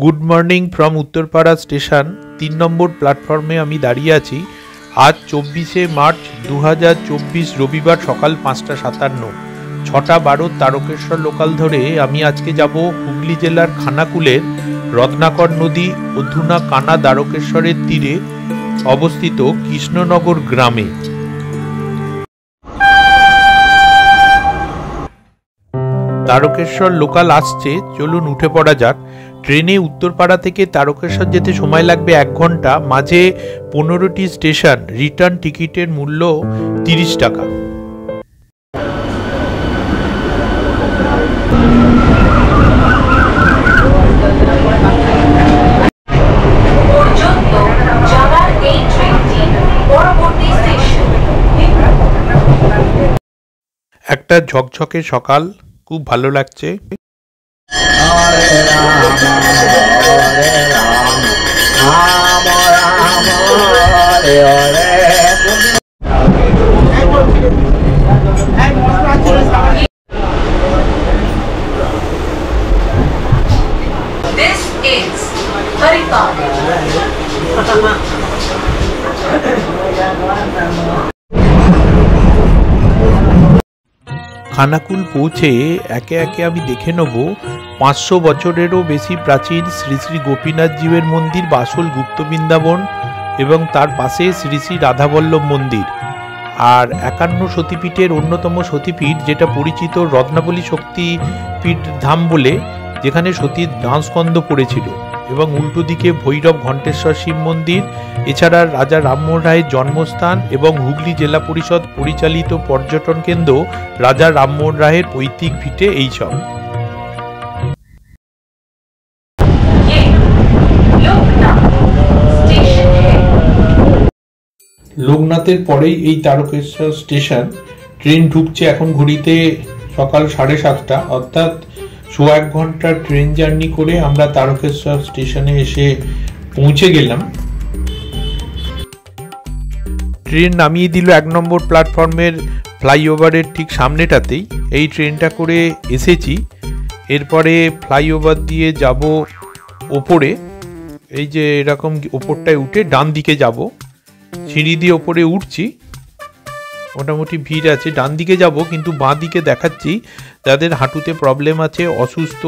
Good morning from Uttarpara station 3 number प्लाटफर्मे आमी दाड़िये आछि। आज 24 मार्च 2024 रविवार सकाल 5टा 57 6टा 12 तारकेश्वर लोकाल धरे आमी आजके যাব হুগলি জেলার খানাকুলের রত্নাকর নদী ও ধুনা কানা দ্বারকেশ্বরের তীরে অবস্থিত কৃষ্ণনগর গ্রামে। तारकेश्वर लोकाल आसছে, चलुन उठे पड़ा जाक। ट्रेने उत्तरपाड़ा থেকে तारकेश्वर যেতে সময় লাগবে 1 ঘন্টা। মাঝে 15টি স্টেশন, রিটার্ন টিকিটের মূল্য 30 টাকা। একটা ঝকঝকে সকাল, খুব ভালো লাগছে। खानाकुल पहुँचे एके एके आमी देखे नेब 500 बछरेरो बेशी प्राचीन श्री श्री गोपीनाथ जीवेर मंदिर बासल गुप्त बृंदावन एवं तार पाशे श्री श्री राधावल्लभ मंदिर और 51 सतीपीठेर अन्यतम सतीपीठ जेटा परिचित रत्नावली शक्तिपीठ धाम बोले, जेखाने सतीर दांस्कन्ध पड़ेछिलो एवं उल्टो दिके भैरव घंटेश्वर शिव मंदिर, एछाड़ा राजा राममोहन राয়ের जन्मस्थान एवं हुगली जिला परिषद परिचालित पर्यटन केंद्र राजा राममोहन राয়ের पैतृक भिटे এই সব। লোকনাথের পরেই এই তারকেশ্বর স্টেশন। ট্রেন ঢুকছে এখন ঘড়িতে সকাল 7:30, অর্থাৎ 1.25 ঘন্টা ট্রেন জার্নি করে আমরা তারকেশ্বর স্টেশনে এসে পৌঁছে গেলাম। ট্রেন নামিয়ে দিল 1 নম্বর প্ল্যাটফর্মের ফ্লাইওভারের ঠিক সামনেটাতেই। এই ট্রেনটা করে এসেছি, এরপরে ফ্লাইওভার দিয়ে যাব ওপরে। এই যে এরকম ওপরটায় উঠে ডান দিকে যাব, সিঁড়ি দিয়ে ওপরে উঠছি। মোটামুটি ভিড় আছে, ডান দিকে যাব কিন্তু বাঁ দিকে দেখাচ্ছি যাদের হাঁটুতে প্রবলেম আছে, অসুস্থ,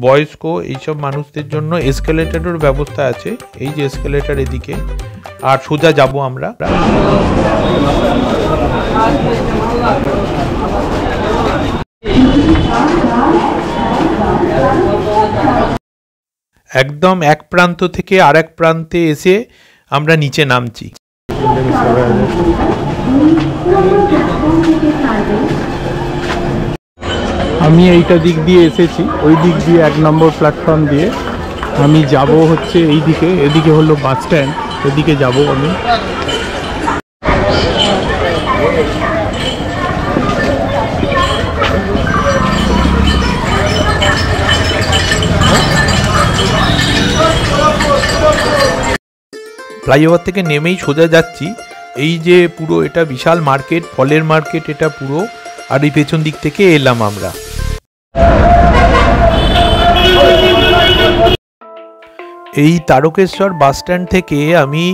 বয়স্ক এইসব মানুষদের জন্য এসকেলেটরের ব্যবস্থা আছে। এই যে এসকেলেটর এদিকে, আর সোজা যাব আমরা। একদম এক প্রান্ত থেকে আরেক প্রান্তে এসে আমরা নিচে নামছি। আমি এইটা দিক দিয়ে এসেছি, ওই দিক দিয়ে 1 নম্বর প্ল্যাটফর্ম দিয়ে আমি যাব হচ্ছে এই দিকে। এদিকে হলো বাস স্ট্যান্ড, এদিকে যাব আমি। ফ্লাইওভার থেকে নেমেই সোজা যাচ্ছি। এই যে পুরো এটা বিশাল মার্কেট, ফলের মার্কেট এটা পুরো, আর এই পেছন দিক থেকে এলাম আমরা। এই তারকেশ্বর বাস স্ট্যান্ড থেকে আমি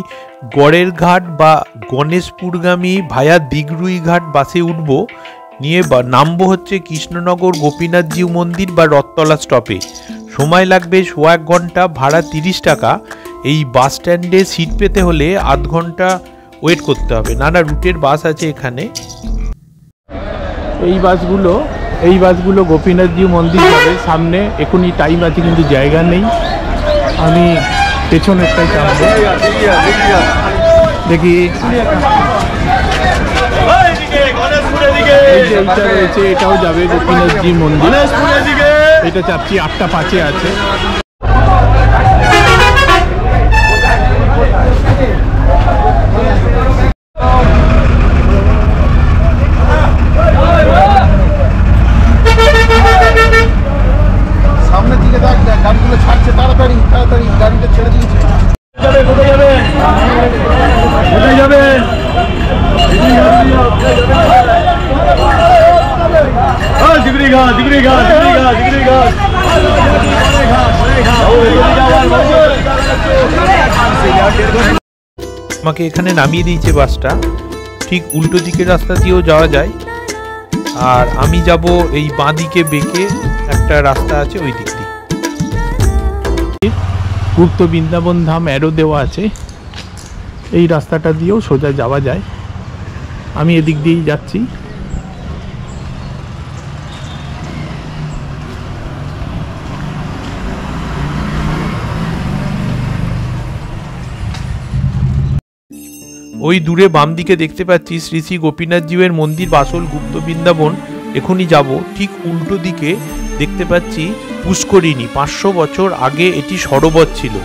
গড়ের ঘাট বা গণেশপুরগামী ভায়া দিগরুই ঘাট বাসে উঠব, নিয়ে নামবো হচ্ছে কৃষ্ণনগর গোপীনাথজিউ মন্দির বা রথতলা স্টপে। সময় লাগবে 1.25 ঘন্টা, ভাড়া 30 টাকা। এই বাস স্ট্যান্ডে সিট পেতে হলে আধ ঘন্টা ওয়েট করতে হবে। নানা রুটের বাস আছে এখানে। এই বাসগুলো গোপীনাথজিউ মন্দির যাবে সামনে। এখনই টাইম আছে কিন্তু জায়গা নেই, আমি পেছনেরটাই চাপবো। দেখি এইটা রয়েছে, এটাও যাবে গোপীনাথজিউ মন্দির। এটা চাপছি, 8টা 5-এ আছে। সামনের দিকে দেখ, গাড়িগুলো ছাড়ছে, তাড়াতাড়ি তাড়াতাড়ি গাড়িটা ছেড়ে দিয়েছে। কোথায় যাবে? ডিগ্রি ঘাট আমাকে এখানে নামিয়ে দিয়েছে বাসটা, ঠিক উল্টো দিকের রাস্তা দিয়েও যাওয়া যায়, আর আমি যাব এই বাঁ দিকে বেঁকে একটা রাস্তা আছে ওই দিক দিয়ে। গুপ্ত বৃন্দাবন ধাম অ্যারো দেওয়া আছে, এই রাস্তাটা দিয়েও সোজা যাওয়া যায়। আমি এদিক দিয়েই যাচ্ছি। ওই দূরে বাম দিকে দেখতে পাচ্ছি শ্রী শ্রী গোপীনাথ জীবের মন্দির বাসল গুপ্ত বৃন্দাবন, এখনই যাব। ঠিক উল্টো দিকে দেখতে পাচ্ছি পুষ্করিণী। 500 বছর আগে এটি সরোবর ছিল।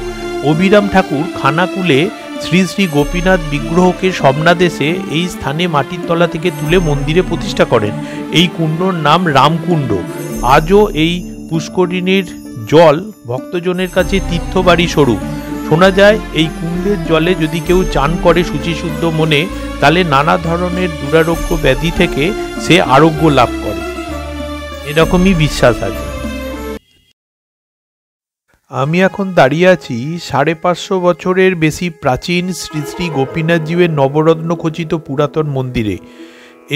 অভিরাম ঠাকুর খানাকুলে শ্রী শ্রী গোপীনাথ বিগ্রহকে স্বপ্নাদেশে এই স্থানে মাটির তলা থেকে তুলে মন্দিরে প্রতিষ্ঠা করেন। এই কুণ্ডর নাম রামকুণ্ড। আজও এই পুষ্করিণীর জল ভক্তজনের কাছে তীর্থবাড়ি স্বরূপ। শোনা যায় এই কুণ্ডের জলে যদি কেউ চান করে শুচিশুদ্ধ মনে, তাহলে নানা ধরনের দুরারোগ্য ব্যাধি থেকে সে আরোগ্য লাভ করে, এরকমই বিশ্বাস আছে। আমি এখন দাঁড়িয়ে আছি 550 বছরের বেশি প্রাচীন শ্রী শ্রী গোপীনাথ জীবের নবরত্ন খচিত পুরাতন মন্দিরে।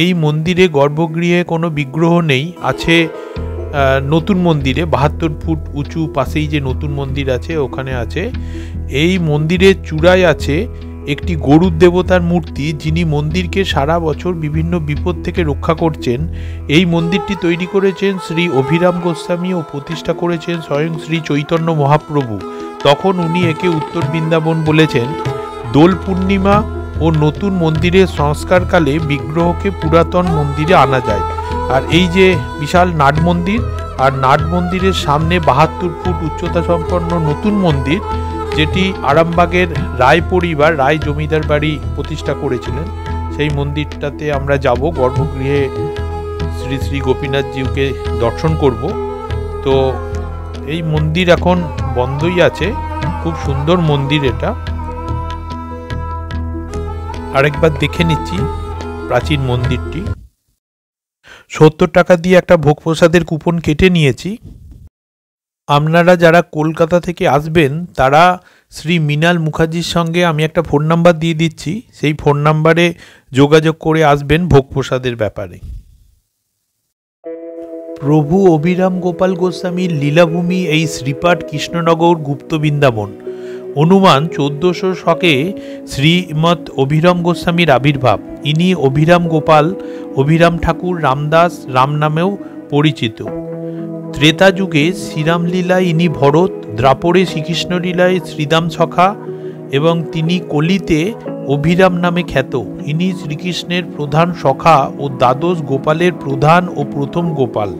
এই মন্দিরে গর্ভগৃহে কোনো বিগ্রহ নেই, আছে নতুন মন্দিরে 72 ফুট উঁচু পাশেই যে নতুন মন্দির আছে ওখানে আছে। এই মন্দিরের চূড়ায় আছে একটি গরুর দেবতার মূর্তি, যিনি মন্দিরকে সারা বছর বিভিন্ন বিপদ থেকে রক্ষা করছেন। এই মন্দিরটি তৈরি করেছেন শ্রী অভিরাম গোস্বামী ও প্রতিষ্ঠা করেছেন স্বয়ং শ্রী চৈতন্য মহাপ্রভু। তখন উনি একে উত্তর বৃন্দাবন বলেছেন। দোল পূর্ণিমা ও নতুন মন্দিরের সংস্কারকালে বিগ্রহকে পুরাতন মন্দিরে আনা যায়। আর এই যে বিশাল নাট মন্দির, আর নাট মন্দিরের সামনে 72 ফুট উচ্চতা সম্পন্ন নতুন মন্দির, যেটি আরামবাগের রায় পরিবার, রায় জমিদার বাড়ি প্রতিষ্ঠা করেছিলেন। সেই মন্দিরটাতে আমরা যাব, গর্ভগৃহে শ্রী শ্রী গোপীনাথ জিউকে দর্শন করব। তো এই মন্দির এখন বন্ধই আছে, খুব সুন্দর মন্দির এটা। আরেকবার দেখে নিচ্ছি প্রাচীন মন্দিরটি। 70 টাকা দিয়ে একটা ভোগ প্রসাদের কুপন কেটে নিয়েছি। আপনারা যারা কলকাতা থেকে আসবেন তারা শ্রী মৃণাল মুখার্জির সঙ্গে আমি একটা ফোন নাম্বার দিয়ে দিচ্ছি, সেই ফোন নাম্বারে যোগাযোগ করে আসবেন ভোগ প্রসাদের ব্যাপারে। প্রভু অভিরাম গোপাল গোস্বামীর লীলাভূমি এই শ্রীপাঠ কৃষ্ণনগর গুপ্ত বৃন্দাবন। অনুমান 1400 শকে শ্রীমৎ অভিরাম গোস্বামীর আবির্ভাব। ইনি অভিরাম গোপাল, অভিরাম ঠাকুর, রামদাস, রাম নামেও পরিচিত। ত্রেতা যুগে শ্রীরামলীলায় ইনি ভরত, দ্রাপরে শ্রীকৃষ্ণ লীলায় শ্রীদাম সখা এবং তিনি কলিতে অভিরাম নামে খ্যাত। ইনি শ্রীকৃষ্ণের প্রধান সখা ও দ্বাদশ গোপালের প্রধান ও প্রথম গোপাল।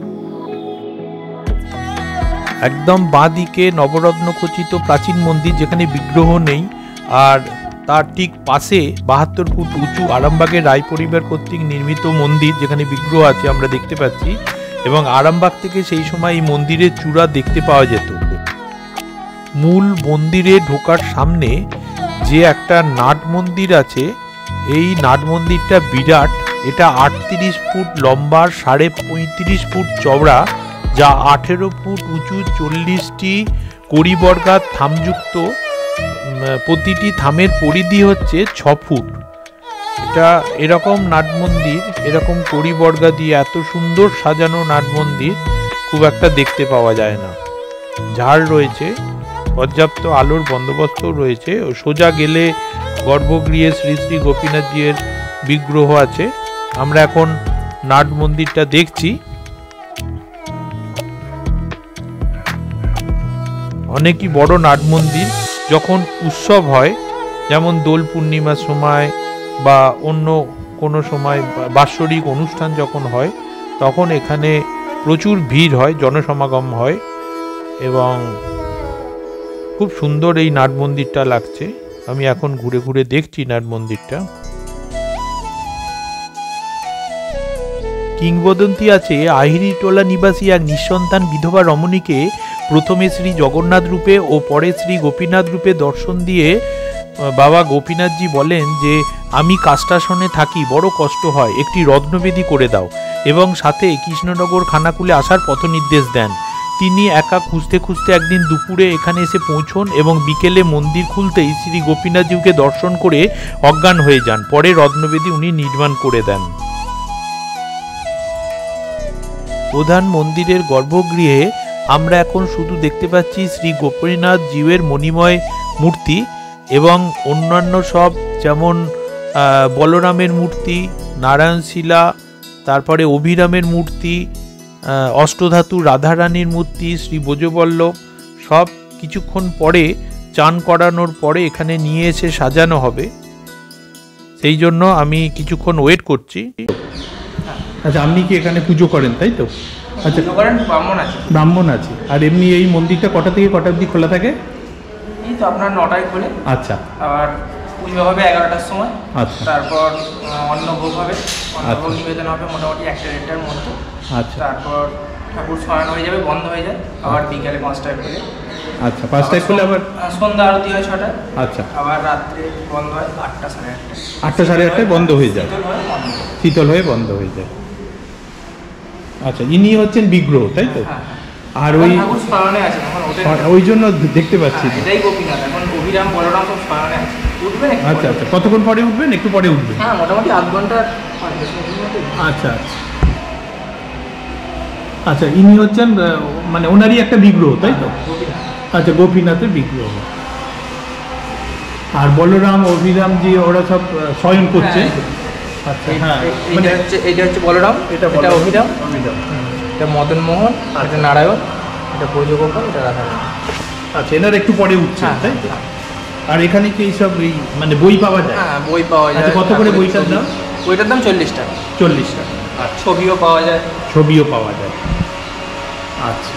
একদম বাঁ দিকে নবরত্ন খচিত প্রাচীন মন্দির, যেখানে বিগ্রহ নেই, আর তার ঠিক পাশে 72 ফুট উঁচু আরামবাগের রায় পরিবার কর্তৃক নির্মিত মন্দির, যেখানে বিগ্রহ আছে আমরা দেখতে পাচ্ছি। এবং আরামবাগ থেকে সেই সময় এই মন্দিরের চূড়া দেখতে পাওয়া যেত। মূল মন্দিরে ঢোকার সামনে যে একটা নাট মন্দির আছে, এই নাট মন্দিরটা বিরাট। এটা 38 ফুট লম্বা, 35.5 ফুট চওড়া, যা 18 ফুট উঁচু, 40টি কড়িবর্গার থামযুক্ত। প্রতিটি থামের পরিধি হচ্ছে 6 ফুট। এটা এরকম নাট মন্দির, এরকম কড়িবর্গা দিয়ে এত সুন্দর সাজানো নাট মন্দির খুব একটা দেখতে পাওয়া যায় না। ঝাড় রয়েছে, পর্যাপ্ত আলোর বন্দোবস্তও রয়েছে। সোজা গেলে গর্ভগৃহে শ্রী শ্রী গোপীনাথ জিউর বিগ্রহ আছে। আমরা এখন নাট মন্দিরটা দেখছি। অনেকই বড় নাট মন্দির। যখন উৎসব হয়, যেমন দোল পূর্ণিমার সময় বা অন্য কোনো সময় বাৎসরিক অনুষ্ঠান যখন হয়, তখন এখানে প্রচুর ভিড় হয়, জনসমাগম হয় এবং খুব সুন্দর এই নাট মন্দিরটা লাগছে। আমি এখন ঘুরে ঘুরে দেখছি নাট মন্দিরটা। কিংবদন্তি আছে, আহিরিটোলা নিবাসী এক নিঃসন্তান বিধবা রমণীকে প্রথমে শ্রী জগন্নাথ রূপে ও পরে শ্রী গোপীনাথ রূপে দর্শন দিয়ে বাবা গোপীনাথজি বলেন যে, আমি কাষ্টাসনে থাকি, বড় কষ্ট হয়, একটি রত্নবেদী করে দাও, এবং সাথে কৃষ্ণনগর খানাকুলে আসার পথ নির্দেশ দেন। তিনি একা খুঁজতে খুঁজতে একদিন দুপুরে এখানে এসে পৌঁছন এবং বিকেলে মন্দির খুলতেই শ্রী গোপীনাথজিউকে দর্শন করে অজ্ঞান হয়ে যান। পরে রত্নবেদী উনি নির্মাণ করে দেন। প্রধান মন্দিরের গর্ভগৃহে আমরা এখন শুধু দেখতে পাচ্ছি শ্রী গোপীনাথ জিউয়ের মণিময় মূর্তি এবং অন্যান্য সব, যেমন বলরামের মূর্তি, নারায়ণশিলা, তারপরে অভিরামের মূর্তি, অষ্টধাতু রাধারানীর মূর্তি, শ্রী ব্রজবল্লভ, সব কিছুক্ষণ পরে চান করানোর পরে এখানে নিয়ে এসে সাজানো হবে। সেই জন্য আমি কিছুক্ষণ ওয়েট করছি। আচ্ছা, আপনি কি এখানে পুজো করেন, তাই তো? আচ্ছা, ব্রাহ্মণ আছে। আর এমনি এই মন্দিরটা কটা থেকে কটা অবধি খোলা থাকে? এই তো আপনার 9টায় খোলে। আচ্ছা। আর পুজো হবে 11টার সময়। আচ্ছা। তারপর অন্নভোগ হবে, অন্নভোগ নিবেদন হবে মোটামুটি 1-1:30টার মধ্যে। আচ্ছা। তারপর ঠাকুর শয়ন হয়ে যাবে, বন্ধ হয়ে যায়, আবার বিকেলে 5টায় খোলে। আচ্ছা, 5টায় খোলে, আবার সন্ধ্যা আরতি হয় 6টায়। আচ্ছা। আবার রাত্রে বন্ধ হয় 8টা, 8:30। 8টা, 8:30টায় বন্ধ হয়ে যায়, শীতল হয়ে বন্ধ হয়ে যায়। আচ্ছা, ইনি হচ্ছেন বিগ্রহ, তাই তো? আর ওই ঠাকুর শয়নে আছে এখন, ওই জন্য দেখতে পাচ্ছি। এটাই গোপীনাথ, এখন অভিরাম বলরাম সব শয়নে আছে। উঠবেন? আচ্ছা আচ্ছা, কতক্ষণ পরে উঠবেন? একটু পরে উঠবেন? হ্যাঁ, মোটামুটি 8 ঘন্টা 50 মিনিটের মধ্যে। আচ্ছা আচ্ছা আচ্ছা, ইনি হচ্ছেন মানে ওনারই একটা বিগ্রহ, তাই তো? আচ্ছা, গোপীনাথের বিগ্রহ। আর বলরাম, অভিরাম জি ওরা সব শয়ন করছে। আচ্ছা, হ্যাঁ, মানে এইটা হচ্ছে বলরাম, এটা অভিরাম, এটা মদন মোহন, এটা নারায়ণ, এটা ব্রজগোপাল, এটা রাধারানী। আচ্ছা, এনারা একটু পরে উঠছে, তাই তো? আর এখানে কি এইসব মানে বই পাওয়া যায়? হ্যাঁ, বই পাওয়া যায়। কত করে বইটার দাম? বইটার দাম 40 টাকা। 40 টাকা। আর ছবিও পাওয়া যায়। ছবিও পাওয়া যায়। আচ্ছা।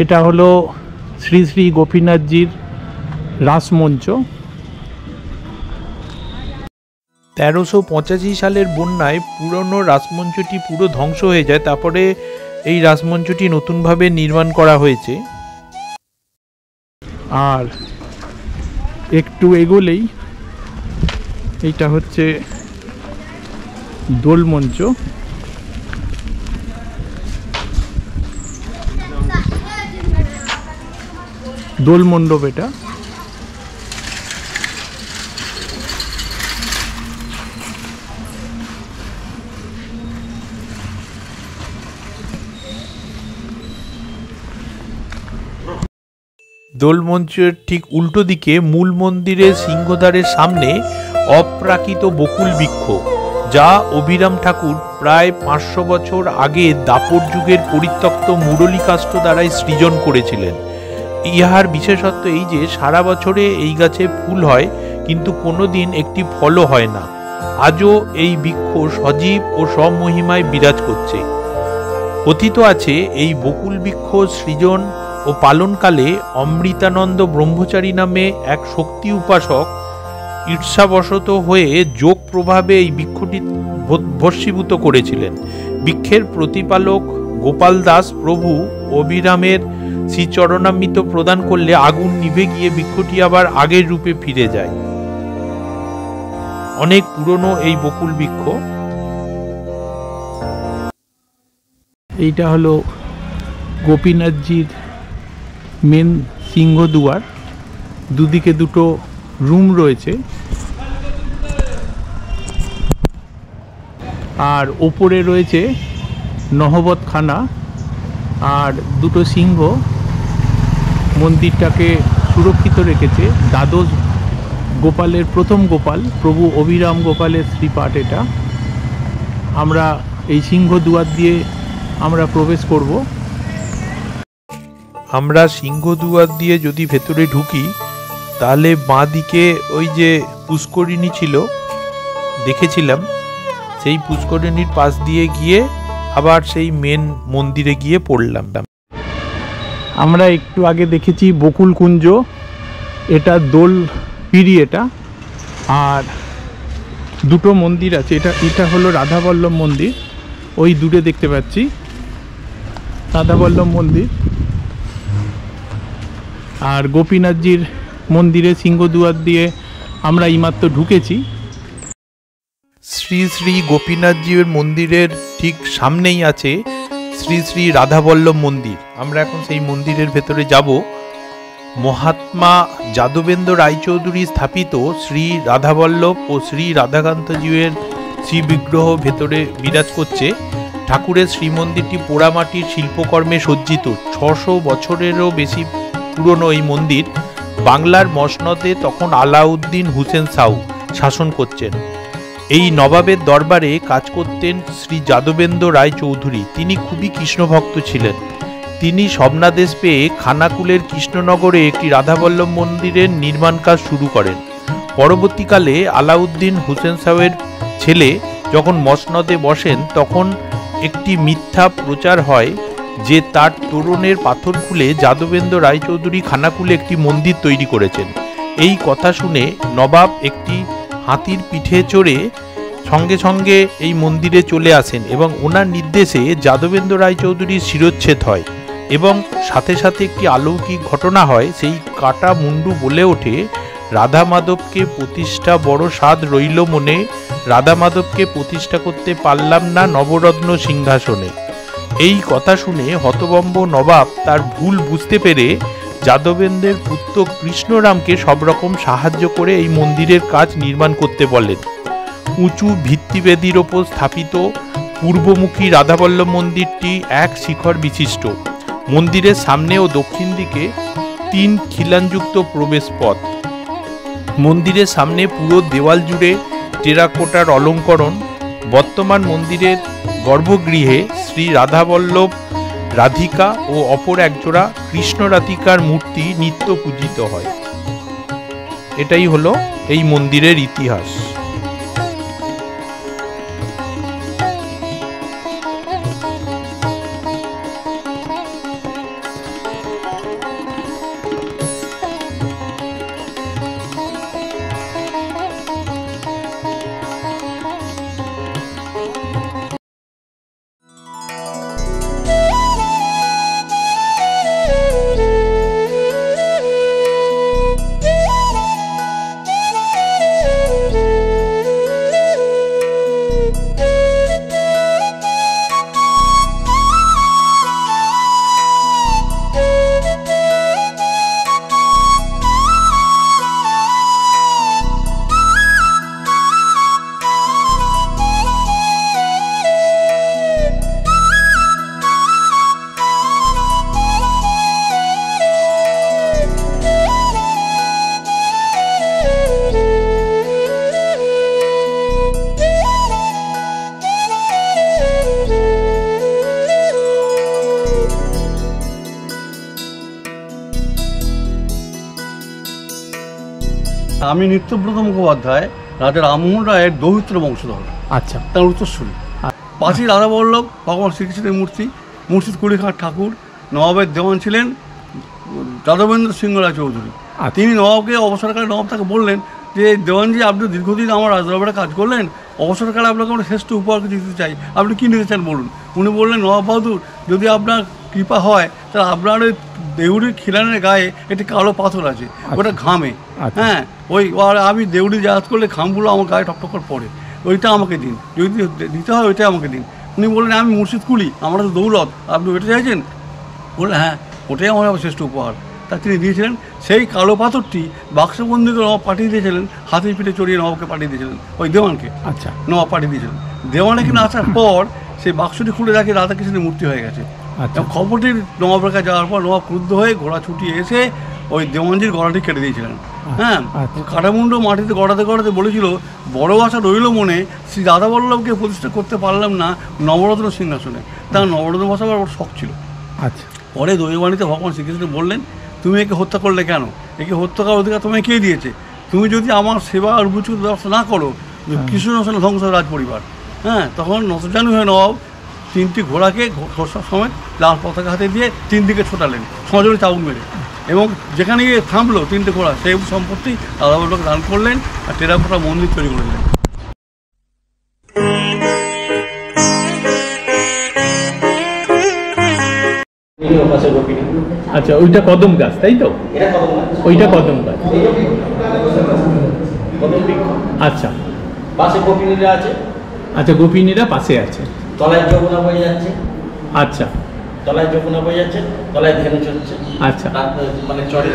এটা হলো শ্রী শ্রী গোপীনাথজির রাসমঞ্চ। 1385 সালের বন্যায় পুরনো রাসমঞ্চটি পুরো ধ্বংস হয়ে যায়। তারপরে এই রাসমঞ্চটি নতুনভাবে নির্মাণ করা হয়েছে। আর একটু এগোলেই এইটা হচ্ছে দোলমঞ্চ। দোলমণ্ডপ এটা। দোলমঞ্চের ঠিক উল্টো দিকে মূল মন্দিরের সিংহদ্বারের সামনে অপ্রাকৃত বকুল বৃক্ষ, যা অভিরাম ঠাকুর প্রায় 500 বছর আগে দাপর যুগের পরিত্যক্ত মুরলী কাষ্ঠ দ্বারাই সৃজন করেছিলেন। ইহার বিশেষত্ব এই যে সারা বছরে এই গাছে ফুল হয়, কিন্তু কোনোদিন একটি ফলও হয় না। আজও এই বৃক্ষ সজীব ও স্বমহিমায় বিরাজ করছে। কথিত আছে এই বকুল বৃক্ষ সৃজন ও পালনকালে অমৃতানন্দ ব্রহ্মচারী নামে এক শক্তি উপাসক ঈর্ষাবশত হয়ে যোগ প্রভাবে এই বৃক্ষটি ভস্মীভূত করেছিলেন। বৃক্ষের প্রতিপালক গোপাল দাস প্রভু অভিরামের শ্রীচরণামৃত প্রদান করলে আগুন নিভে গিয়ে বৃক্ষটি আবার আগের রূপে ফিরে যায়। অনেক পুরনো এই বকুল বৃক্ষ। এইটা হলো গোপীনাথজির মেন সিংহদুয়ার। দুদিকে দুটো রুম রয়েছে, আর ওপরে রয়েছে নহবতখানা আর দুটো সিংহ মন্দিরটাকে সুরক্ষিত রেখেছে। দ্বাদশ গোপালের প্রথম গোপাল প্রভু অভিরাম গোপালের শ্রীপাঠ এটা। আমরা এই সিংহদুয়ার দিয়ে আমরা প্রবেশ করব। আমরা সিংহদুয়ার দিয়ে যদি ভেতরে ঢুকি তাহলে বাঁ দিকে ওই যে পুষ্করিণী ছিল দেখেছিলাম, সেই পুষ্করিণীর পাশ দিয়ে গিয়ে আবার সেই মেন মন্দিরে গিয়ে পড়লাম। আমরা একটু আগে দেখেছি বকুল কুঞ্জ, এটা দোল পিড়ি এটা। আর দুটো মন্দির আছে, এটা হলো রাধাবল্লভ মন্দির, ওই দূরে দেখতে পাচ্ছি। রাধাবল্লভ মন্দির। আর গোপীনাথজির মন্দিরে সিংহদুয়ার দিয়ে আমরা এইমাত্র ঢুকেছি। শ্রী শ্রী গোপীনাথজির মন্দিরের ঠিক সামনেই আছে শ্রী শ্রী রাধাবল্লভ মন্দির। আমরা এখন সেই মন্দিরের ভেতরে যাব। মহাত্মা যাদবেন্দ্র রায়চৌধুরী স্থাপিত শ্রী রাধাবল্লভ ও শ্রী রাধাকান্তজিউর শ্রী বিগ্রহ ভেতরে বিরাজ করছে। ঠাকুরের শ্রীমন্দিরটি পোড়ামাটির শিল্পকর্মে সজ্জিত। 600 বছরেরও বেশি পুরনো এই মন্দির। বাংলার মসনদে তখন আলাউদ্দিন হুসেন শাহ শাসন করছেন। এই নবাবের দরবারে কাজ করতেন শ্রী যাদবেন্দ্র রায় চৌধুরী। তিনি খুবই কৃষ্ণভক্ত ছিলেন। তিনি স্বপ্নাদেশ পেয়ে খানাকুলের কৃষ্ণনগরে একটি রাধাবল্লভ মন্দিরের নির্মাণ কাজ শুরু করেন। পরবর্তীকালে আলাউদ্দিন হুসেন শাহের ছেলে যখন মসনদে বসেন তখন একটি মিথ্যা প্রচার হয় যে তার তোরণের পাথর খুলে যাদবেন্দ্র রায়চৌধুরী খানাকুলে একটি মন্দির তৈরি করেছেন। এই কথা শুনে নবাব একটি হাতির পিঠে চড়ে সঙ্গে সঙ্গে এই মন্দিরে চলে আসেন এবং ওনার নির্দেশে যাদবেন্দ্র রায়চৌধুরীর শিরচ্ছেদ হয় এবং সাথে সাথে একটি অলৌকিক ঘটনা হয়। সেই কাটা মুন্ডু বলে ওঠে, রাধা মাধবকে প্রতিষ্ঠা বড় স্বাদ রইল মনে, রাধা মাধবকে প্রতিষ্ঠা করতে পারলাম না নবরত্ন সিংহাসনে। এই কথা শুনে হতভম্ব নবাব তার ভুল বুঝতে পেরে যাদবেন্দ্রের পুত্র কৃষ্ণরামকে সব রকম সাহায্য করে এই মন্দিরের কাজ নির্মাণ করতে বলেন। উঁচু ভিত্তিবেদির ওপর স্থাপিত পূর্বমুখী রাধাবল্লভ মন্দিরটি এক শিখর বিশিষ্ট। মন্দিরের সামনে ও দক্ষিণ দিকে 3 খিলানযুক্ত প্রবেশ পথ। মন্দিরের সামনে পুরো দেওয়াল জুড়ে টেরাকোটার অলঙ্করণ। বর্তমান মন্দিরের গর্ভগৃহে শ্রী রাধাবল্লভ, রাধিকা ও অপর একজোড়া কৃষ্ণ রাধিকার মূর্তি নিত্য পূজিত হয়। এটাই হলো এই মন্দিরের ইতিহাস। আমি নিত্যব্রত মুখোপাধ্যায়, রাজা রামমোহন রায়ের দৌহিত্র বংশধর। আচ্ছা, তার উত্তরসূরি। পাশে রাধাবল্লভ ভগবান শ্রীকৃষ্ণের মূর্তি, মুর্শিদ কুড়িখাঁর ঠাকুর। নবাবের দেওয়ান ছিলেন যাদবেন্দ্র সিংহ রায় চৌধুরী। তিনি নবাবকে অবসরকালে নবাব তাকে বললেন যে, দেওয়ানজি, আপনি দীর্ঘদিন আমার রাজদরবারে কাজ করলেন, অবসরকালে আপনাকে আমরা শ্রেষ্ঠ উপহার দিতে চাই, আপনি কী নিতে চান বলুন। উনি বললেন, নবাব বাহাদুর, যদি আপনার কৃপা হয় তাহলে আপনার ওই দেউড়ির খিলানের গায়ে একটি কালো পাথর আছে, ওটা ঘামে। হ্যাঁ, ওই আমি দেউড়ি জাহাজ করলে ঘামগুলো আমার গায়ে টকটক করে পড়ে, ওইটা আমাকে দিন, যদি দিতে হয় ওইটাই আমাকে দিন। উনি বললেন, আমি মুর্শিদ কুলি, আমরা তো দৌলত, আপনি ওইটা চাইছেন? বললেন, হ্যাঁ, ওটাই আমার শ্রেষ্ঠ উপহার। তা তিনি দিয়েছিলেন। সেই কালো পাথরটি বাক্সবন্দি করে নবাব পাঠিয়ে দিয়েছিলেন, হাতির পিঠে চড়িয়ে নবাবকে পাঠিয়ে দিয়েছিলেন, ওই দেওয়ানকে। আচ্ছা, নবাব পাঠিয়ে দিয়েছিলেন। দেওয়ান এখানে আসার পর সেই বাক্সটি খুলে দেখে রাধাকৃষ্ণের মূর্তি হয়ে গেছে। খবরটি নবাবের কাছে যাওয়ার পর নবাব ক্রুদ্ধ হয়ে ঘোড়া ছুটিয়ে এসে ওই দেওয়ানজির গলাটি কেটে দিয়েছিলেন। হ্যাঁ, কাটামুন্ডু মাটিতে গড়াতে গড়াতে বলেছিল, বড় আশা রইল মনে, শ্রী রাধাবল্লভকে প্রতিষ্ঠা করতে পারলাম না নবরত্ন সিংহাসনে। তার নবরত্ন বসাবার ওর শখ ছিল। আচ্ছা, পরে দৈবাণীতে ভগবান শ্রীকৃষ্ণ বললেন, তুমি একে হত্যা করলে কেন? একে হত্যা করার অধিকার তোমায় কে দিয়েছে? তুমি যদি আমার সেবা আর উচিত ব্যবস্থা না করো, কৃষ্ণনশনে ধ্বংস রাজ পরিবার। হ্যাঁ, তখন নতজানু হয়ে নবাব 3টি ঘোড়াকে ঘোষার সময় লাল পতাকা হাতে দিয়ে 3 দিকে ছোটালেন, 6 জনে চাবুক মেরে, এবং যেখানে গিয়ে থামলো 3টে ঘোড়া, সেই সম্পত্তি রাধাবল্লভকে দান করলেন আর টেরাকোটা মন্দির তৈরি করলেন। আচ্ছা, ওইটা কদম গাছ তাই তো? ওইটা কদম গাছ। আচ্ছা, পাশে গোপিনীরা আছে। আচ্ছা, গোপিনীরা পাশে আছে। তলায় যমুনা বয়ে যাচ্ছে। আচ্ছা, তলায় যমুনা বয়ে যাচ্ছে, তলায় ধেনু চলছে। আচ্ছা, মানে চড়ে।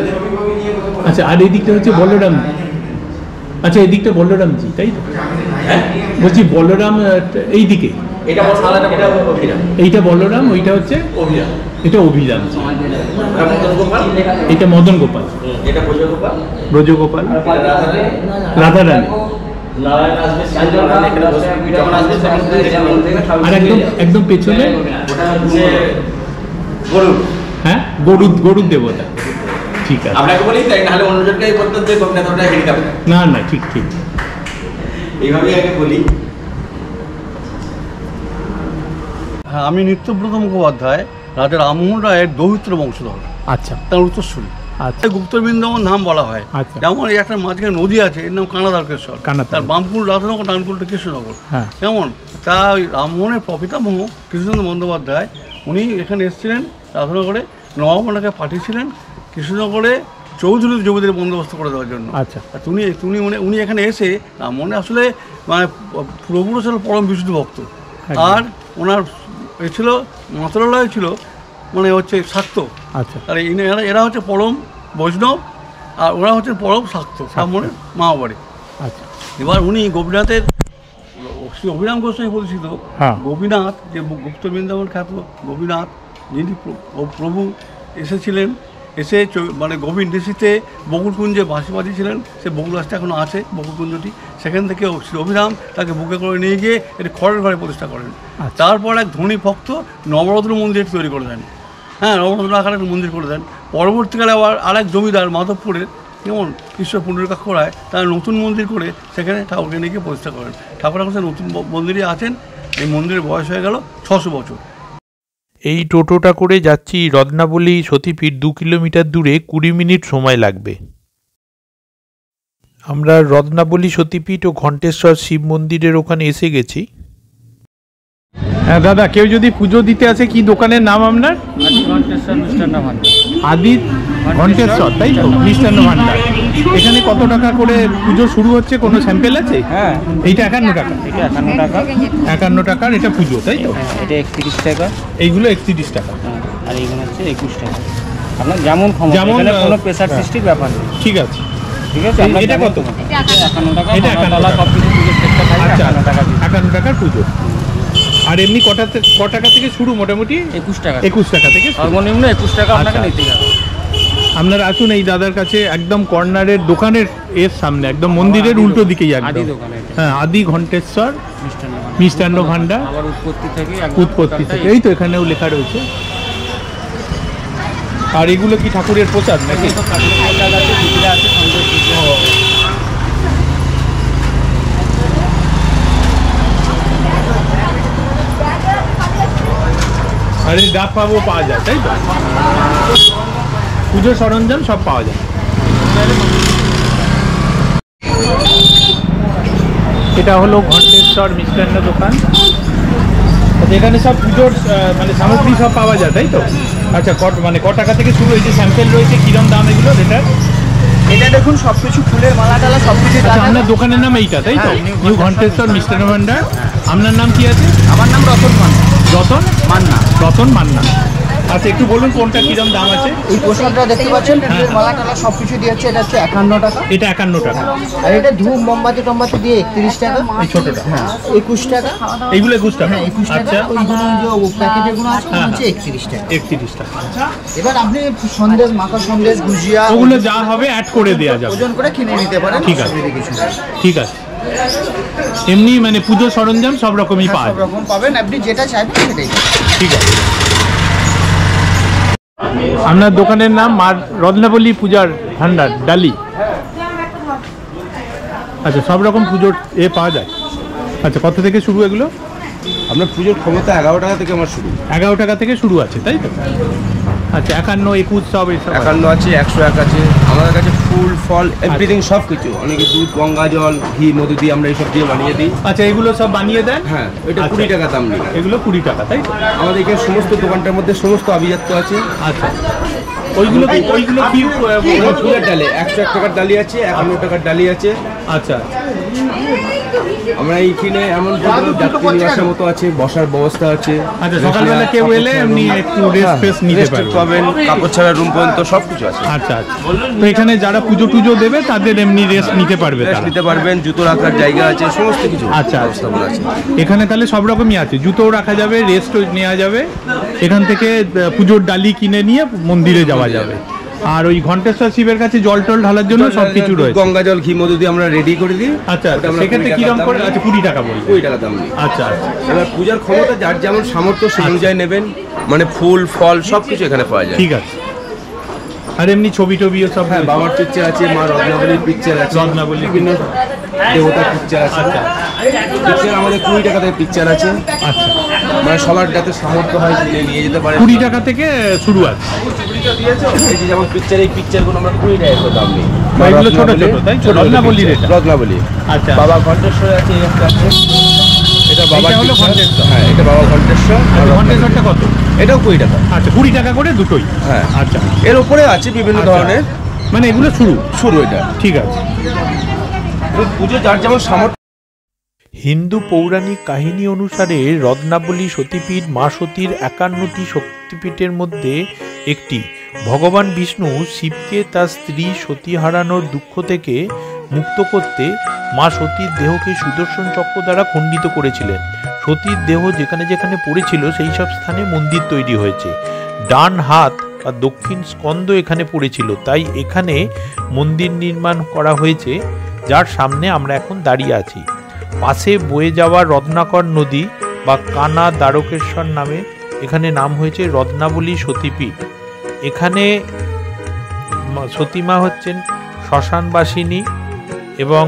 আচ্ছা, আর এই দিকটা হচ্ছে বলরাম। আচ্ছা, এই দিকটা বলরামজি তাই তো? বলছি বলরাম এই দিকে। এইটা বলরাম, ওইটা হচ্ছে অভিরাম। এটা অভিরাম। এটা মদন গোপাল, এটা ব্রজগোপাল। ব্রজগোপাল, রাধারানী। আর একদম একদম পেছনে গরুর। হ্যাঁ, গরুর দেবতা। ঠিক আছে, আপনাকে বলি তাই, নাহলে অন্যজনকে বলতেন যে গোপীনাথটা হেলিকপ্টার। না না, ঠিক ঠিক, এইভাবেই আগে বলি। হ্যাঁ, আমি নিত্যব্রত মুখোপাধ্যায়, রাজা রামমোহন রায়ের দৌহিত্র বংশধর। আচ্ছা, তার উত্তরসূরি। আচ্ছা, গুপ্ত বৃন্দাবন নাম বলা হয়। আচ্ছা। যেমন এই একটা মাঝখানে নদী আছে, এর নাম কানাদারকেশ্বর। তার বামকুল রাধানগর, ডানকুলটা কৃষ্ণনগর। হ্যাঁ, যেমন তা ওই রামমোহনের প্রপিতামহ কৃষ্ণচন্দ্র বন্দ্যোপাধ্যায়, উনি এখানে এসেছিলেন রাধানগরে, নবাবনাকে পাঠিয়েছিলেন কৃষ্ণনগরে চৌধুরী জমিদের বন্দোবস্ত করে দেওয়ার জন্য। আচ্ছা, উনি এখানে এসে রামমোহনে আসলে মানে প্রভুর ছিল পরম বিশুদ্ধ ভক্ত। আর ওনার এ ছিল মন্ত্রণালয় ছিল মানে হচ্ছে শাক্ত। আচ্ছা, আর এরা হচ্ছে পরম বৈষ্ণব, আর ওরা হচ্ছে পরম শাক্ত, ব্রাহ্মণের মামাবাড়ি। আচ্ছা, এবার উনি গোপীনাথের শ্রী অভিরাম গোস্বামী পরিচিত গোপীনাথ, যে গুপ্ত বৃন্দাবন খ্যাত গোপীনাথ, যিনি প্রভু এসেছিলেন, এসে মানে গোবিন্দ ঋষিতে বকুলকুঞ্জে বাঁশি বাজিয়েছিলেন। সে বকুল গাছটা এখনও আছে, বকুলকুঞ্জটি। সেখান থেকে শ্রী অভিরাম তাকে বুকে করে নিয়ে গিয়ে এটি খড়ের ঘরে প্রতিষ্ঠা করেন। তারপর এক ধনী ভক্ত নবরত্ন মন্দির তৈরি করে দেন। হ্যাঁ, নবরত্ন আকারে একটা মন্দির করে দেন। পরবর্তীকালে আবার আরেক জমিদার মাধবপুরের, যেমন ঈশ্বর পুণ্ডরীকাক্ষ রায়, তারা নতুন মন্দির করে সেখানে ঠাকুরকে নিয়ে গিয়ে প্রতিষ্ঠা করেন। ঠাকুর এখন নতুন মন্দিরে আছেন। এই মন্দিরের বয়স হয়ে গেল 600 বছর। এই টোটোটা করে যাচ্ছি রত্নাবলী সতীপীঠ, 2 কিলোমিটার দূরে, 20 মিনিট সময় লাগবে। আমরা রত্নাবলী সতীপীঠ ও ঘণ্টেশ্বর শিব মন্দিরের ওখানে এসে গেছি। হ্যাঁ দাদা, কেউ যদি পুজো দিতে আসে, কি দোকানের নাম আপনার? আদি ঘণ্টেশ্বর তাই তো, মিষ্টান্ন ভান্ডার। এখানে কত টাকা করে পুজো শুরু হচ্ছে, কোনো স্যাম্পেল আছে? হ্যাঁ, এইটা 51 টাকা। এটা 51 টাকা। 51 টাকার এটা পুজো তাই তো? এটা 31 টাকা। এইগুলো 31 টাকা। আর এইগুলো হচ্ছে 21 টাকা। আপনার যেমন ক্ষমতা, এখানে কোনো প্রেসার সৃষ্টির ব্যাপার নেই। ঠিক আছে, ঠিক আছে। এটা কত? এটা 51 টাকা। এটা 51 টাকা। সব কিছু পুজোর সেটটা থাকে 51 টাকা। 51 টাকার পুজো। আর এমনি ক টাকা থেকে শুরু? মোটামুটি 21 টাকা। 21 টাকা থেকে সর্বনিম্ন 21 টাকা আপনাকে নিতে হবে। আপনারা আসুন এই দাদার কাছে, একদম কর্নারের দোকানের এর সামনে, একদম মন্দিরের উল্টো দিকেই একদম। আদি দোকানে। হ্যাঁ, আদি ঘণ্টেশ্বর মিষ্টান্ন ভান্ডার। আবার উৎপত্তি থেকে এই তো এখানেও লেখা রয়েছে। আর এগুলো কি ঠাকুরের প্রসাদ নাকি? আর এই ডাব পাবো পাওয়া যায় তাই তো? পুজোর সরঞ্জাম সব পাওয়া যায়। এটা হলো ঘণ্টেশ্বর মিষ্টান্ন দোকান। এখানে সব পুজোর মানে সামগ্রী সব পাওয়া যায় তাই তো? আচ্ছা, মানে ক টাকা থেকে শুরু? এই যে স্যাম্পেল রয়েছে, কিরম দাম এগুলো? এটা দেখুন, সবকিছু ফুলের মালা টালা সবকিছু। আপনার দোকানের নাম এইটা তাই তো? নিউ ঘণ্টেশ্বর মিষ্টান্ন ভান্ডার। আপনার নাম কি আছে? আমার নাম রতন মান্না। রতন মান্না। আচ্ছা, একটু বলুন কোনটা কিরম দাম আছে? এই প্রসাদটা দেখতে পাচ্ছেন, ফুলের মালা টালা সবকিছু দিয়ে হচ্ছে, এটা হচ্ছে 51 টাকা। এটা 51 টাকা। আর এটা ধূপ মোমবাতি টমবাতি দিয়ে 31 টাকা। এই ছোটটা? হ্যাঁ, 21 টাকা। এইগুলো 21 টাকা। 21 টাকা। আচ্ছা, ওইগুলো যে প্যাকেটগুলো আছে হচ্ছে 31 টাকা। 31 টাকা। এবার আপনি সন্দেশ, মাখা সন্দেশ, গুজিয়া, ওগুলো যা হবে অ্যাড করে দেওয়া যাবে, ওজন করে কিনে নিতে পারেন। ঠিক আছে, ঠিক আছে। এমনি মানে পুজো সরঞ্জাম সব রকমই পাওয়া সব যায়? রকম পাবেন, আপনি যেটা চাইবেন সেটাই। ঠিক আছে। আপনার দোকানের নাম রত্নাবলী পূজার ভান্ডার, ডালি। আচ্ছা, সব রকম পুজোর পাওয়া যায়। আচ্ছা, কত থেকে শুরু এগুলো? আপনার পুজোর ক্ষমতা 11 টাকা থেকে আমার শুরু। 11 টাকা থেকে শুরু আছে তাই তো? আচ্ছা 51, 21 সব এসব আছে। 51 আছে, 101 আছে, আমাদের কাছে ফুল ফল এভরিথিং সব কিছু। অনেকে দুধ, গঙ্গা জল, ঘি, মধু দিয়ে আমরা এইসব দিয়ে বানিয়ে দিই। আচ্ছা এগুলো সব বানিয়ে দেন? হ্যাঁ, এটা 20 টাকা দাম নেই। এগুলো 20 টাকা, তাই তো? আমাদের এখানে সমস্ত দোকানটার মধ্যে সমস্ত আভিজাত্য আছে। আচ্ছা ওইগুলো কি ফুলের ডালে 101 টাকার ডালি আছে, 51 টাকার ডালি আছে। আচ্ছা আমরা এইখানে এমন যাত্রী নিবাসের মতো আছে, বসার ব্যবস্থা আছে। আচ্ছা সকালবেলা কেউ এলে এমনি একটু রেস্ট ফেস্ট নিতে পাবেন, কাপড় ছাড়া রুম পর্যন্ত সব কিছু আছে। আচ্ছা আচ্ছা, তো এখানে যারা পুজো টুজো দেবে তাদের এমনি রেস্ট নিতে পারবে, নিতে পারবেন, জুতো রাখার জায়গা আছে, সমস্ত কিছু। আচ্ছা আচ্ছা, এখানে তাহলে সব রকমই আছে, জুতোও রাখা যাবে, রেস্টও নেওয়া যাবে, এখান থেকে পুজোর ডালি কিনে নিয়ে মন্দিরে যাওয়া যাবে। আর ওই ঘণ্টেশ্বর শিবের কাছে জল টল ঢালার জন্য সবকিছু রয়েছে, গঙ্গা জল, ঘি, মধু দিয়ে আমরা রেডি করে দিই। আচ্ছা সেক্ষেত্রে কিরকম করে? আচ্ছা 20 টাকা বলি, 20 টাকা দাম নেই। আচ্ছা আচ্ছা, এবার পূজার ক্ষমতা যার যেমন সামর্থ্য সেই অনুযায়ী নেবেন, মানে ফুল ফল সবকিছু এখানে পাওয়া যায়। ঠিক আছে। আর এমনি ছবি টবিও সব? হ্যাঁ, বাবার পিকচার আছে, মা রত্নাবলীর পিকচার আছে, রত্নাবলী বিভিন্ন দেবতার পিকচার আছে। আচ্ছা পিকচার আমাদের 20 টাকা থেকে পিকচার আছে। আচ্ছা, মানে সবার যাতে সামর্থ্য হয় নিয়ে যেতে পারে। 20 টাকা থেকে শুরু আছে। এই যে যেমন পিকচার, এই পিকচারগুলো আমরা 20 টাকা করে দাম নিই। এগুলো ছোট ছোট, তাই তো? রত্নাবলীর এটা? রত্নাবলী। আচ্ছা, বাবা ঘণ্টেশ্বর আছে, একটা আছে, এটা বাবা হলো ঘণ্টেশ্বর। হ্যাঁ, এটা বাবা ঘণ্টেশ্বর। ঘণ্টেশ্বরটা কত? এটাও 20 টাকা। আচ্ছা 20 টাকা করে দুটোই? হ্যাঁ। আচ্ছা, এর উপরে আছে বিভিন্ন ধরনের, মানে এগুলো শুরু এটা। ঠিক আছে। পুজো যার যেমন সামর্থ্য। হিন্দু পৌরাণিক কাহিনী অনুসারে রত্নাবলী সতীপীঠ মা সতীর 51টি শক্তিপীঠের মধ্যে একটি। ভগবান বিষ্ণু শিবকে তার স্ত্রী সতী হারানোর দুঃখ থেকে মুক্ত করতে মা সতীর দেহকে সুদর্শন চক্র দ্বারা খণ্ডিত করেছিলেন। সতীর দেহ যেখানে যেখানে পড়েছিল সেই সব স্থানে মন্দির তৈরি হয়েছে। ডান হাত বা দক্ষিণ স্কন্দ এখানে পড়েছিল, তাই এখানে মন্দির নির্মাণ করা হয়েছে, যার সামনে আমরা এখন দাঁড়িয়ে আছি। পাশে বয়ে যাওয়া রত্নাকর নদী বা কানা দ্বারকেশ্বর নামে এখানে নাম হয়েছে রত্নাবলী সতীপীঠ। এখানে সতীমা হচ্ছেন শ্মশানবাসিনী এবং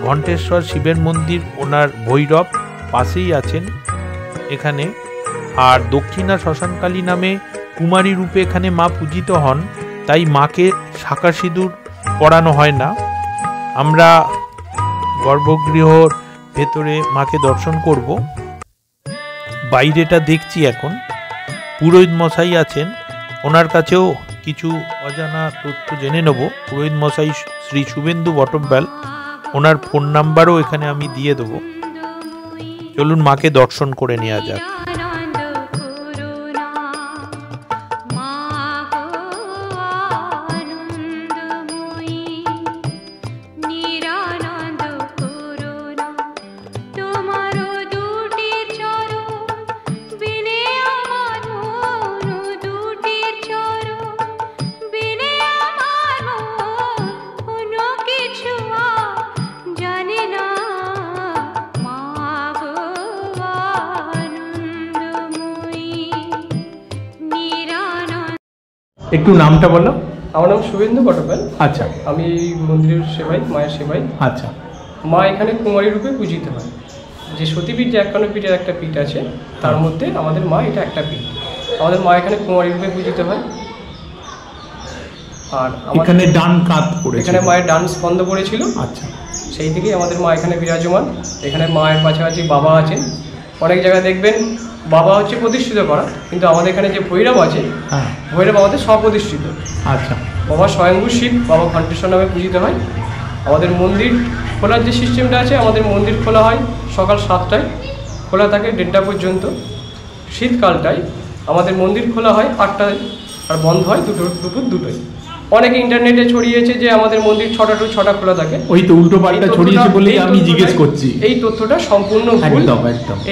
ঘণ্টেশ্বর শিবের মন্দির ওনার ভৈরব পাশেই আছেন এখানে। আর দক্ষিণা শ্মশানকালী নামে কুমারী রূপে এখানে মা পূজিত হন, তাই মাকে শাঁখা সিঁদুর পরানো হয় না। আমরা গর্ভগৃহর ভেতরে মাকে দর্শন করব। বাইরেটা দেখছি এখন, পুরোহিত মশাই আছেন, ওনার কাছেও কিছু অজানা তথ্য জেনে নেব। পুরোহিত মশাই শ্রী শুভেন্দু বটব্যাল, ওনার ফোন নাম্বারও এখানে আমি দিয়ে দেবো। চলুন মাকে দর্শন করে নেওয়া যাক। একটু নামটা বলো। আমার নাম শুভেন্দু বটব্যাল। আচ্ছা, আমি মন্দিরের সেবাই, মায়ের সেবাই। আচ্ছা, মা এখানে কুমারী রূপে পূজিত হয়। যে সতীপীঠ, যে 51 পীঠের একটা পীঠ আছে, তার মধ্যে আমাদের মা এটা একটা পীঠ। আমাদের মা এখানে কুমারী রূপে পূজিত হয়। আর এখানে ডান কাত পড়েছিল, এখানে মায়ের ডান স্কন্ধ পড়েছিল। আচ্ছা, সেই থেকেই আমাদের মা এখানে বিরাজমান। এখানে মায়ের পাশাপাশি বাবা আছেন। অনেক জায়গায় দেখবেন বাবা হচ্ছে প্রতিষ্ঠিত করা, কিন্তু আমাদের এখানে যে ভৈরব আছে, ভৈরব আমাদের স্বপ্রতিষ্ঠিত। আচ্ছা, বাবা স্বয়ম্ভু শিব, বাবা ঘণ্টেশ্বর নামে পূজিত হয়। আমাদের মন্দির খোলার যে সিস্টেমটা আছে, আমাদের মন্দির খোলা হয় সকাল 7টায়, খোলা থাকে 1:30 পর্যন্ত। শীতকালটায় আমাদের মন্দির খোলা হয় 8টায় আর বন্ধ হয় দুপুর 2টোয়। অনেকে ইন্টারনেটে ছড়িয়েছে যে আমাদের মন্দির 6টা to 6টা খোলা থাকে। ওই তো উল্টো পাল্টা ছড়িয়েছে বলেই আমি জিজ্ঞেস করছি। এই তথ্যটা সম্পূর্ণ ভুল। একদম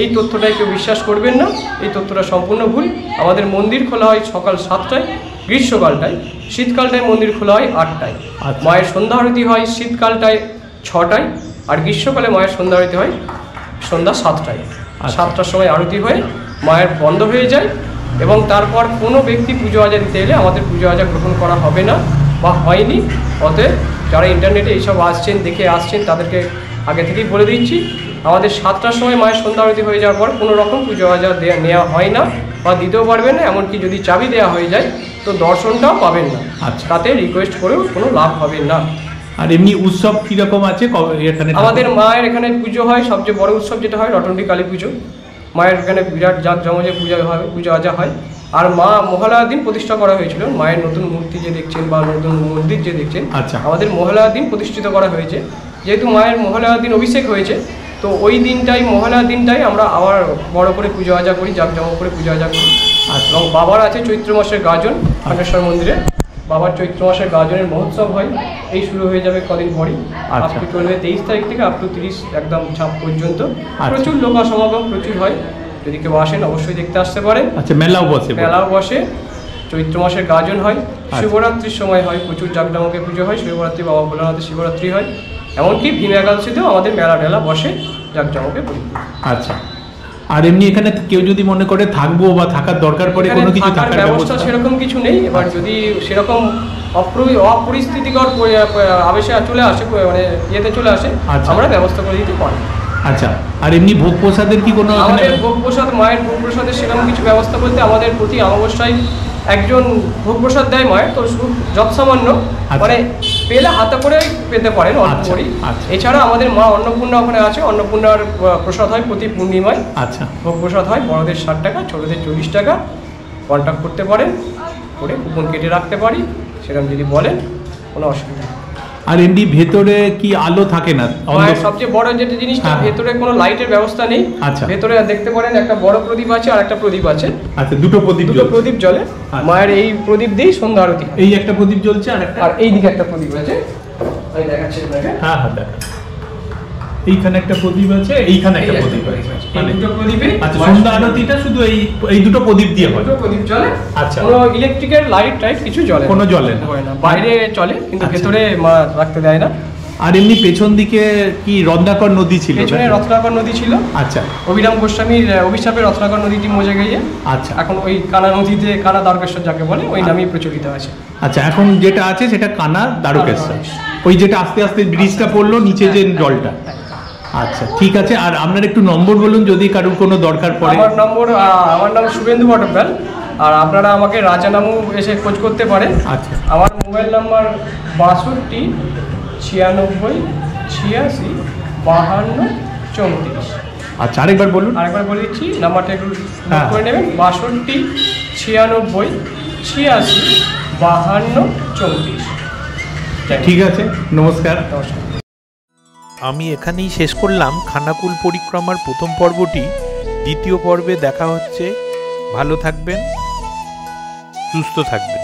এই তথ্যটাই কেউ বিশ্বাস করবেন না, এই তথ্যটা সম্পূর্ণ ভুল। আমাদের মন্দির খোলা হয় সকাল 7টায় গ্রীষ্মকালটায়, শীতকালটায় মন্দির খোলা হয় 8টায়। মায়ের সন্ধ্যা আরতি হয় শীতকালটায় 6টায়, আর গ্রীষ্মকালে মায়ের সন্ধ্যা আরতি হয় সন্ধ্যা 7টায়। 7টার সময় আরতি হয়ে মায়ের বন্ধ হয়ে যায়, এবং তারপর কোনো ব্যক্তি পুজো আজা দিতে এলে আমাদের পুজো আজা গ্রহণ করা হবে না বা হয়নি। অতএব যারা ইন্টারনেটে এইসব আসছেন, দেখে আসছেন, তাদেরকে আগে থেকেই বলে দিচ্ছি, আমাদের 7টার সময় মায়ের সন্ধ্যা আরতি হয়ে যাওয়ার পর কোনো রকম পুজো আজা নেওয়া হয় না। বা দিতেও পারবেন না, এমনকি যদি চাবি দেওয়া হয়ে যায় তো দর্শনটাও পাবেন না। আচ্ছা। তাতে রিকোয়েস্ট করেও কোনো লাভ হবে না। আর এমনি উৎসব কিরকম আছে এখানে? আমাদের মায়ের এখানে পুজো হয়, সবচেয়ে বড় উৎসব যেটা হয় রটন্ডী কালী পুজো। মায়ের এখানে বিরাট জাঁকজমকে পূজা আজা হয়। আর মা মহালয়ার দিন প্রতিষ্ঠা করা হয়েছিল। মায়ের নতুন মূর্তি যে দেখছেন বা নতুন মন্দির যে দেখছেন, আচ্ছা, আমাদের মহালয়ার দিন প্রতিষ্ঠিত করা হয়েছে। যেহেতু মায়ের মহালয়ার দিন অভিষেক হয়েছে, তো ওই দিনটাই মহালয়ার দিনটাই আমরা আবার বড় করে পুজো আজা করি, জাঁকজমক করে পুজো আজা করি। এবং বাবার আছে চৈত্র মাসের গাজন ঘাটেশ্বর মন্দিরে। বাবার চৈত্র মাসের গাজনের মহোৎসব হয়, এই শুরু হয়ে যাবে কদিন পরই। আপ টু চলবে 23 তারিখ থেকে আপ টু 30 একদম ছাপ পর্যন্ত। প্রচুর লোক সমাগম প্রচুর হয়, যদি কেউ আসেন অবশ্যই দেখতে আসতে পারেন। আচ্ছা, মেলাও বসে, চৈত্র মাসের গাজন হয়, শিবরাত্রির সময় হয়, প্রচুর জাঁকজমকে পুজো হয়, শিবরাত্রি বাবা ভোলানাথের শিবরাত্রি হয়, এমনকি ভীম একাদশীতেও আমাদের মেলা টেলা বসে জাঁকজমকে পুজো। আচ্ছা, আর এমনি এখানে কেউ যদি মনে করে থাকবো বা থাকার দরকার পড়ে কোনো কিছু থাকার ব্যবস্থা সেরকম কিছু নেই। এবার যদি সেরকম অপরিস্থিতিকর আবেশে চলে আসে, মানে ইয়েতে চলে আসে, আমরা ব্যবস্থা করে দিতে পারি। আচ্ছা, আর এমনি ভোগ প্রসাদের কি কোনো? আমাদের ভোগ প্রসাদ, মায়ের ভোগ প্রসাদের সেরকম কিছু ব্যবস্থা বলতে আমাদের প্রতি অমাবস্যায় একজন ভোগ প্রসাদ দেয় মায়ের, তো যৎসামান্য মানে পেলে হাতে করে পেতে পারেন অল্প করি। এছাড়া আমাদের মা অন্নপূর্ণা ওখানে আছে, অন্নপূর্ণার প্রসাদ হয় প্রতি পূর্ণিমায়। আচ্ছা, ভোগ প্রসাদ হয়, বড়দের 60 টাকা, ছোটদের 40 টাকা। কন্ট্যাক্ট করতে পারেন, করে কুপন কেটে রাখতে পারি, সেরকম যদি বলেন কোনো অসুবিধা নেই। আর এমনি ভেতরে কি আলো থাকে না? সবচেয়ে বড় যেটা জিনিসটা, ভেতরে কোনো লাইটের ব্যবস্থা নেই। আচ্ছা, ভেতরে দেখতে পারেন একটা বড় প্রদীপ আছে আর একটা প্রদীপ আছে। আচ্ছা, দুটো প্রদীপ জ্বলে। মায়ের এই প্রদীপ দিয়েই সন্ধ্যা আরতি। এই একটা প্রদীপ জ্বলছে আর এই দিকে একটা প্রদীপ আছে, আমি দেখাচ্ছি আপনাকে। হ্যাঁ, দেখা। এইখানে একটা প্রদীপ আছে, এইখানে একটা প্রদীপ আছে। মানে দুটো প্রদীপে সন্ধ্যা আরতিটা শুধু এই দুটো প্রদীপ দিয়ে হয়। দুটো প্রদীপ জ্বলে। আচ্ছা, কোনো ইলেকট্রিকের লাইট টাইট কিছু জ্বলে কোনো জ্বলে না, বাইরে চলে, কিন্তু ভেতরে মা রাখতে দেয় না। আর এমনি পেছন দিকে কি রত্নাকর নদী ছিল? পেছনে রত্নাকর নদী ছিল। আচ্ছা, অভিরাম গোস্বামীর অভিশাপে রত্নাকর নদীটি মজে গিয়ে আচ্ছা এখন ওই কানা নদীতে, কানা দ্বারকেশ্বর যাকে বলে, ওই নামেই প্রচলিত আছে। আচ্ছা, এখন যেটা আছে সেটা কানা দ্বারকেশ্বর, ওই যেটা আস্তে আস্তে ব্রিজটা পড়লো নিচে যে জলটা। আচ্ছা, ঠিক আছে। আর আপনার একটু নম্বর বলুন যদি কারোর কোনো দরকার পড়ে। আমার নাম শুভেন্দু বটব্যাল, আর আপনারা আমাকে রাজা নামও এসে খোঁজ করতে পারেন। আচ্ছা, আমার মোবাইল নাম্বার 62 96 86 52 34। আচ্ছা, আরেকবার বলুন। আরেকবার বলে দিচ্ছি, নাম্বারটা একটু নোট করে নেবেন। 62 96 86 52 34। ঠিক আছে, নমস্কার। আমি এখানেই শেষ করলাম খানাকুল পরিক্রমার প্রথম পর্বটি। দ্বিতীয় পর্বে দেখা হচ্ছে। ভালো থাকবেন, সুস্থ থাকবেন।